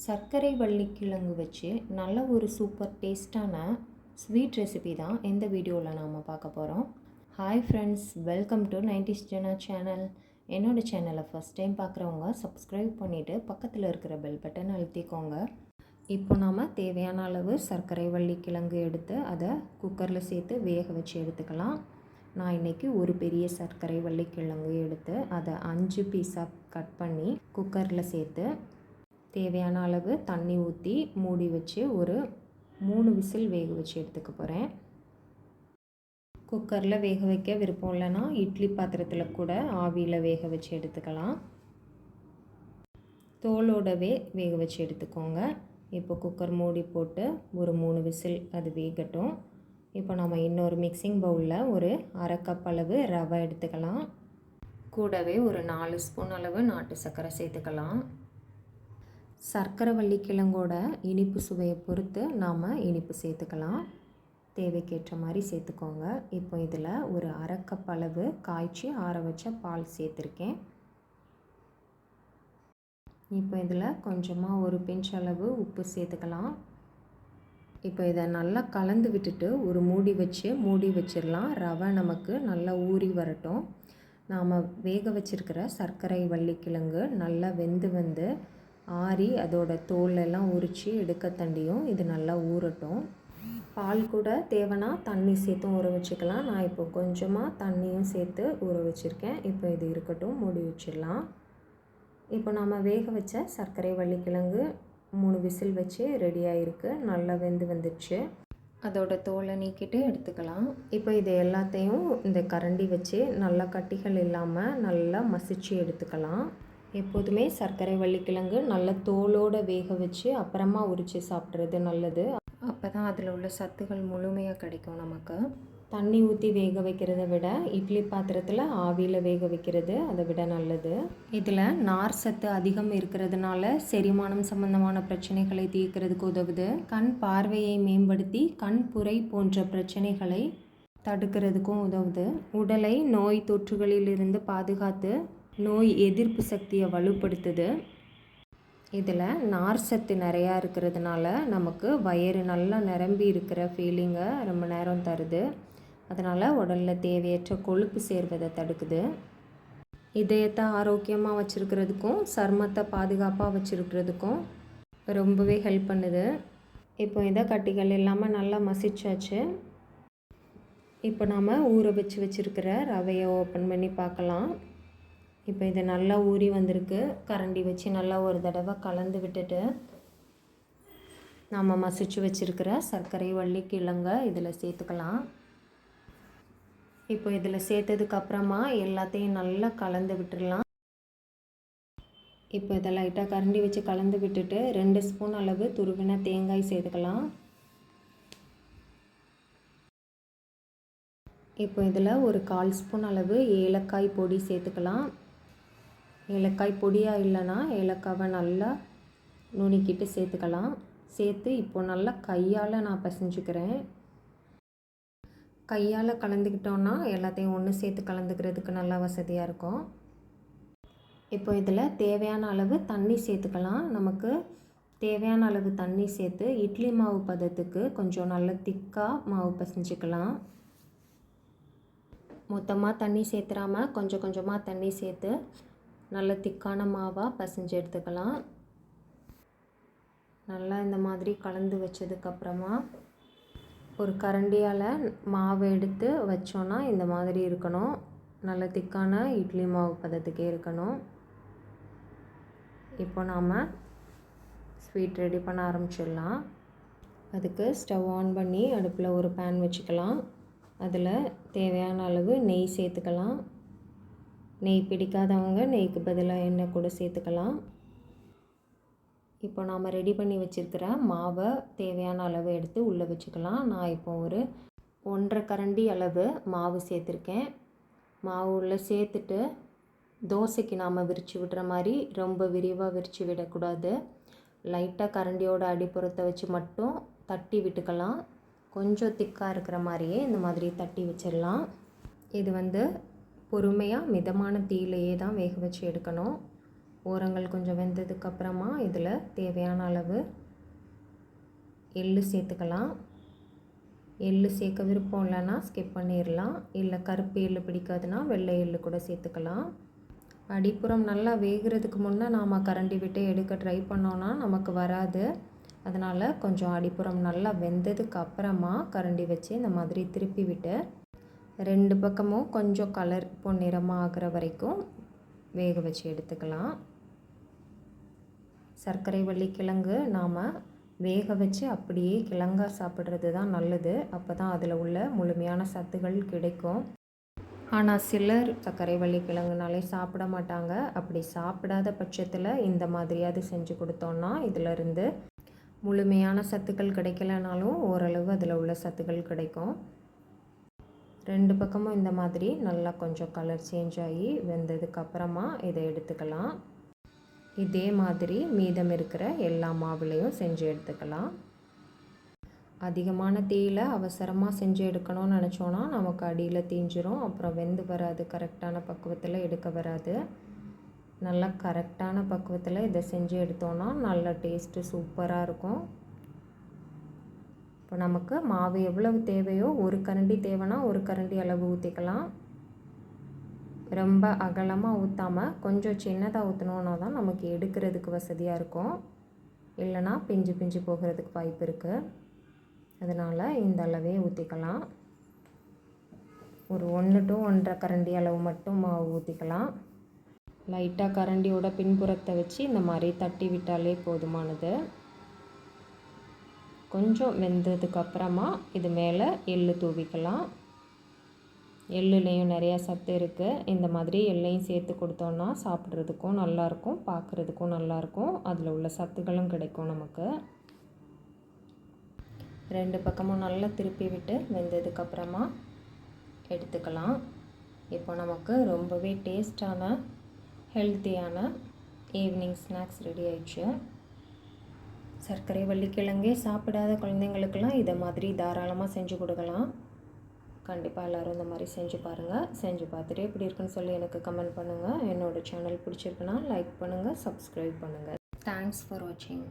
சர்க்கரை வள்ளிக்கிழங்கு வச்சு நல்ல ஒரு சூப்பர் டேஸ்ட்டான ஸ்வீட் ரெசிபி தான் இந்த வீடியோவில் நாம் பார்க்க போகிறோம். Hi friends, welcome to 90s ஜெனா சேனல். என்னோடய சேனலை ஃபஸ்ட் டைம் பார்க்குறவங்க சப்ஸ்கிரைப் பண்ணிவிட்டு பக்கத்தில் இருக்கிற பெல் பட்டன் அழுத்திக்கோங்க. இப்போ நாம் தேவையான அளவு சர்க்கரை வள்ளிக்கிழங்கு எடுத்து அதை குக்கரில் சேர்த்து வேக வச்சு எடுத்துக்கலாம். நான் இன்றைக்கி ஒரு பெரிய சர்க்கரை வள்ளிக்கிழங்கு எடுத்து அதை 5 பீஸாக கட் பண்ணி குக்கரில் சேர்த்து தேவையான அளவு தண்ணி ஊற்றி மூடி வச்சு ஒரு 3 விசில் வேக வச்சு எடுத்துக்க போகிறேன். குக்கரில் வேக வைக்க விருப்பம் இல்லைன்னா இட்லி பாத்திரத்தில் கூட ஆவியில் வேக வச்சு எடுத்துக்கலாம். தோலோடவே வேக வச்சு எடுத்துக்கோங்க. இப்போ குக்கர் மூடி போட்டு ஒரு 3 விசில் அது வேகட்டும். இப்போ நம்ம இன்னொரு மிக்சிங் பவுலில் ஒரு 1/2 கப் அளவு ரவை எடுத்துக்கலாம். கூடவே ஒரு 4 ஸ்பூன் அளவு நாட்டு சர்க்கரை சேர்த்துக்கலாம். சர்க்கரை வள்ளிக்கிழங்கோட இனிப்பு சுவையை பொறுத்து நாம் இனிப்பு சேர்த்துக்கலாம். தேவைக்கேற்ற மாதிரி சேர்த்துக்கோங்க. இப்போ இதில் ஒரு 1/2 கப் அளவு காய்ச்சி ஆற வச்ச பால் சேர்த்துருக்கேன். இப்போ இதில் கொஞ்சமாக ஒரு பிஞ்ச் அளவு உப்பு சேர்த்துக்கலாம். இப்போ இதை நல்லா கலந்து விட்டுட்டு ஒரு மூடி வச்சிடலாம். ரவை நமக்கு நல்லா ஊறி வரட்டும். நாம் வேக வச்சுருக்கிற சர்க்கரை வள்ளிக்கிழங்கு நல்லா வெந்து ஆறி அதோட தோலெல்லாம் உரித்து எடுக்க தண்டியும் இது நல்லா ஊறட்டும். பால் கூட தேவைன்னா தண்ணி சேர்த்தும் ஊற வச்சுக்கலாம். நான் இப்போ கொஞ்சமாக தண்ணியும் சேர்த்து ஊற வச்சுருக்கேன். இப்போ இது இருக்கட்டும், மூடி வச்சிடலாம். இப்போ நம்ம வேக வச்ச சர்க்கரை வள்ளிக்கிழங்கு 3 விசில் வச்சு ரெடியாக இருக்குது. நல்லா வந்துடுச்சு. அதோட தோலை நீக்கிட்டு எடுத்துக்கலாம். இப்போ இது எல்லாத்தையும் இந்த கரண்டி வச்சு நல்லா கட்டிகள் இல்லாமல் நல்லா மசிச்சு எடுத்துக்கலாம். எப்போதுமே சர்க்கரை வள்ளிக்கிழங்கு நல்ல தோலோடு வேக வச்சு அப்புறமா உரித்து சாப்பிட்றது நல்லது. அப்போ தான் அதில் உள்ள சத்துகள் முழுமையாக கிடைக்கும் நமக்கு. தண்ணி ஊற்றி வேக வைக்கிறத விட இட்லி பாத்திரத்தில் ஆவியில் வேக வைக்கிறது அதை விட நல்லது. இதில் நார் சத்து அதிகம் இருக்கிறதுனால செரிமானம் சம்பந்தமான பிரச்சனைகளை தீர்க்கிறதுக்கு உதவுது. கண் பார்வையை மேம்படுத்தி கண் புரை போன்ற பிரச்சனைகளை தடுக்கிறதுக்கும் உதவுது. உடலை நோய் தொற்றுகளிலிருந்து பாதுகாத்து நோய் எதிர்ப்பு சக்தியை வலுப்படுத்துது. இதில் நார் சத்து நிறையா இருக்கிறதுனால நமக்கு வயிறு நல்லா நிரம்பி இருக்கிற ஃபீலிங்கை ரொம்ப நேரம் தருது. அதனால் உடலில் தேவையற்ற கொழுப்பு சேர்வதை தடுக்குது. இதயத்தை ஆரோக்கியமாக வச்சுருக்கிறதுக்கும் சருமத்தை பாதுகாப்பாக வச்சுருக்கிறதுக்கும் ரொம்பவே ஹெல்ப் பண்ணுது. இப்போ இதை கட்டிகள் இல்லாமல் நல்லா மசிச்சாச்சு. இப்போ நாம் ஊற வச்சுருக்கிற ரவையை ஓப்பன் பண்ணி பார்க்கலாம். இப்போ இது நல்லா ஊறி வந்திருக்கு. கரண்டி வச்சு நல்லா ஒரு தடவை கலந்து விட்டுட்டு நம்ம மசிச்சு வச்சுருக்கிற சர்க்கரை வள்ளிக்கிழங்கை இதில் சேர்த்துக்கலாம். இப்போ இதில் சேர்த்ததுக்கப்புறமா எல்லாத்தையும் நல்லா கலந்து விட்டுடலாம். இப்போ இதை லைட்டாக கரண்டி வச்சு கலந்து விட்டுட்டு 2 ஸ்பூன் அளவு துருவின தேங்காய் சேர்த்துக்கலாம். இப்போ இதில் ஒரு 1/4 ஸ்பூன் அளவு ஏலக்காய் பொடி சேர்த்துக்கலாம். ஏலக்காய் பொடியாக இல்லைன்னா ஏலக்காவை நல்லா நுணுக்கிட்டு சேர்த்துக்கலாம். சேர்த்து இப்போ நல்லா கையால் நான் பிசைஞ்சுக்கிறேன். கையால் கலந்துக்கிட்டோன்னா எல்லாத்தையும் ஒன்று சேர்த்து கலந்துக்கிறதுக்கு நல்லா வசதியாக இருக்கும். இப்போ இதில் தேவையான அளவு தண்ணி சேர்த்துக்கலாம். நமக்கு தேவையான அளவு தண்ணி சேர்த்து இட்லி மாவு பதத்துக்கு கொஞ்சம் நல்ல திக்காக மாவு பிசைஞ்சிக்கலாம். மொத்தமாக தண்ணி சேர்த்துறாமல் கொஞ்சம் கொஞ்சமாக தண்ணி சேர்த்து நல்ல திக்கான மாவாக பிசைஞ்சு எடுத்துக்கலாம். நல்லா இந்த மாதிரி கலந்து வச்சதுக்கப்புறமா ஒரு கரண்டியால் மாவை எடுத்து வச்சோன்னா இந்த மாதிரி இருக்கணும். நல்ல திக்கான இட்லி மாவு பதத்துக்கே இருக்கணும். இப்போ நாம் ஸ்வீட் ரெடி பண்ண ஆரம்பிச்சிடலாம். அதுக்கு ஸ்டவ் ஆன் பண்ணி அடுப்பில் ஒரு பேன் வச்சுக்கலாம். அதில் தேவையான அளவு நெய் சேர்த்துக்கலாம். நெய் பிடிக்காதவங்க நெய்க்கு பதிலாக எண்ணெய் கூட சேர்த்துக்கலாம். இப்போ நாம் ரெடி பண்ணி வச்சுருக்கிற மாவை தேவையான அளவு எடுத்து உள்ளே வச்சுக்கலாம். நான் இப்போ ஒரு 1/2 கரண்டி அளவு மாவு சேர்த்துருக்கேன். மாவு உள்ளே சேர்த்துட்டு தோசைக்கு நாம் விரித்து விடுற மாதிரி ரொம்ப விரிவாக விரித்து விடக்கூடாது. லைட்டாக கரண்டியோட அடிப்புறத்தை வச்சு மட்டும் தட்டி விட்டுக்கலாம். கொஞ்சம் திக்காக இருக்கிற மாதிரியே இந்த மாதிரி தட்டி வச்சிடலாம். இது பொறுமையாக மிதமான தீயிலையே தான் வேக வச்சு எடுக்கணும். ஓரங்கள் கொஞ்சம் வெந்ததுக்கப்புறமா இதில் தேவையான அளவு எள்ளு சேர்த்துக்கலாம். எள்ளு சேர்க்க விருப்பம் இல்லைன்னா ஸ்கிப் பண்ணிடலாம். இல்லை கருப்பு எள்ளு பிடிக்காதுன்னா வெள்ளை எள்ளு கூட சேர்த்துக்கலாம். அடிப்புறம் நல்லா வேகிறதுக்கு முன்னே நாம் கரண்டி விட்டு எடுக்க ட்ரை பண்ணோன்னா நமக்கு வராது. அதனால் கொஞ்சம் அடிப்புறம் நல்லா வெந்ததுக்கு அப்புறமா கரண்டி வச்சு இந்த மாதிரி திருப்பி விட்டு 2 பக்கமும் கொஞ்சம் கலர் பொன்னிறமாக ஆகிற வரைக்கும் வேக வச்சு எடுத்துக்கலாம். சர்க்கரை வள்ளி கிழங்கு நாம் வேக வச்சு அப்படியே கிழங்கா சாப்பிட்றது தான் நல்லது. அப்போ தான் அதில் உள்ள முழுமையான சத்துக்கள் கிடைக்கும். ஆனால் சிலர் சர்க்கரை வள்ளி கிழங்குனாலே சாப்பிட மாட்டாங்க. அப்படி சாப்பிடாத பட்சத்தில் இந்த மாதிரியாவது செஞ்சு கொடுத்தோன்னா இதிலிருந்து முழுமையான சத்துக்கள் கிடைக்கலனாலும் ஓரளவு அதில் உள்ள சத்துக்கள் கிடைக்கும். 2 பக்கமும் இந்த மாதிரி நல்லா கொஞ்சம் கலர் சேஞ்ச் ஆகி வெந்ததுக்கப்புறமா இதை எடுத்துக்கலாம். இதே மாதிரி மீதம் இருக்கிற எல்லா மாவுலையும் செஞ்சு எடுத்துக்கலாம். அதிகமான தீயில் அவசரமாக செஞ்சு எடுக்கணும்னு நினச்சோன்னா நமக்கு அடியில் தீஞ்சிரும். அப்புறம் வெந்து வராது, கரெக்டான பக்குவத்தில் எடுக்க வராது. நல்லா கரெக்டான பக்குவத்தில் இதை செஞ்சு எடுத்தோன்னா நல்ல டேஸ்ட்டு சூப்பராக இருக்கும். இப்போ நமக்கு மாவு எவ்வளவு தேவையோ, ஒரு கரண்டி தேவைன்னா ஒரு கரண்டி அளவு ஊற்றிக்கலாம். ரொம்ப அகலமாக ஊற்றாமல் கொஞ்சம் சின்னதாக ஊற்றினோன்னா தான் நமக்கு எடுக்கிறதுக்கு வசதியாக இருக்கும். இல்லைனா பிஞ்சு பிஞ்சு போகிறதுக்கு வாய்ப்பு இருக்குது. அதனால் இந்த அளவே ஊற்றிக்கலாம். ஒரு 1 to 1.5 கரண்டி அளவு மட்டும் மாவு ஊற்றிக்கலாம். லைட்டாக கரண்டியோட பின்புறத்தை வச்சு இந்த மாதிரி தட்டி விட்டாலே போதுமானது. கொஞ்சம் வெந்ததுக்கப்புறமா இது மேலே எள்ளு தூவிக்கலாம். எள்ளுலேயும் நிறையா சத்து இருக்குது. இந்த மாதிரி எள்ளையும் சேர்த்து கொடுத்தோன்னா சாப்பிட்றதுக்கும் நல்லாயிருக்கும், பார்க்குறதுக்கும் நல்லாயிருக்கும். அதில் உள்ள சத்துக்களும் கிடைக்கும் நமக்கு. 2 பக்கமும் நல்லா திருப்பி விட்டு வெந்ததுக்கப்புறமா எடுத்துக்கலாம். இப்போ நமக்கு ரொம்பவே டேஸ்டான ஹெல்த்தியான ஈவினிங் ஸ்நாக்ஸ் ரெடி ஆயிடுச்சு. சர்க்கரை வள்ளி கிழங்கே சாப்பிடாத குழந்தைங்களுக்கெல்லாம் இதை மாதிரி தாராளமாக செஞ்சு கொடுக்கலாம். கண்டிப்பாக எல்லோரும் இந்த மாதிரி செஞ்சு பாருங்கள். செஞ்சு பார்த்துட்டு எப்படி இருக்குன்னு சொல்லி எனக்கு கமெண்ட் பண்ணுங்கள். என்னோடய சேனல் பிடிச்சிருக்குன்னா லைக் பண்ணுங்கள், சப்ஸ்கிரைப் பண்ணுங்கள். தேங்க்ஸ் ஃபார் வாட்சிங்.